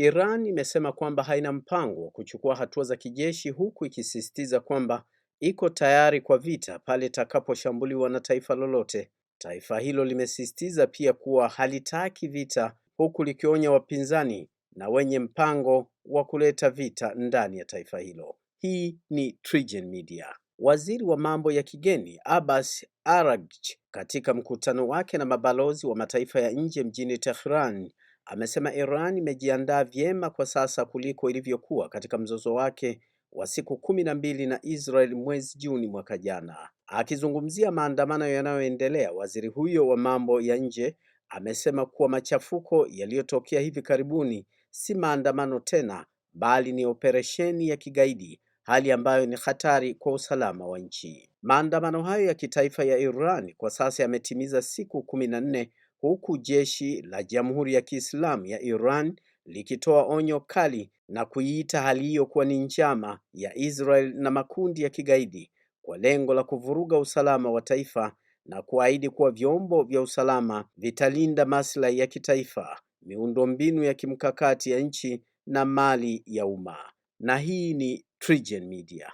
Iran imesema kwamba haina mpango wa kuchukua hatua za kijeshi, huku ikisisitiza kwamba iko tayari kwa vita pale itakaposhambuliwa na taifa lolote. Taifa hilo limesisitiza pia kuwa halitaki vita, huku likionya wapinzani na wenye mpango wa kuleta vita ndani ya taifa hilo. Hii ni TriGen Media. Waziri wa mambo ya kigeni Abbas Araghchi katika mkutano wake na mabalozi wa mataifa ya nje mjini Tehran amesema Iran imejiandaa vyema kwa sasa kuliko ilivyokuwa katika mzozo wake wa siku 12 na Israel mwezi Juni mwaka jana. Akizungumzia maandamano yanayoendelea, waziri huyo wa mambo ya nje amesema kuwa machafuko yaliyotokea hivi karibuni si maandamano tena, bali ni operesheni ya kigaidi, hali ambayo ni hatari kwa usalama wa nchi. Maandamano hayo ya kitaifa ya Iran kwa sasa yametimiza siku 14, huku jeshi la Jamhuri ya Kiislamu ya Iran likitoa onyo kali na kuiita hali hiyo kuwa ni njama ya Israel na makundi ya kigaidi kwa lengo la kuvuruga usalama wa taifa, na kuahidi kuwa vyombo vya usalama vitalinda maslahi ya kitaifa, miundombinu ya kimkakati ya nchi na mali ya umma. Na hii ni TriGen Media.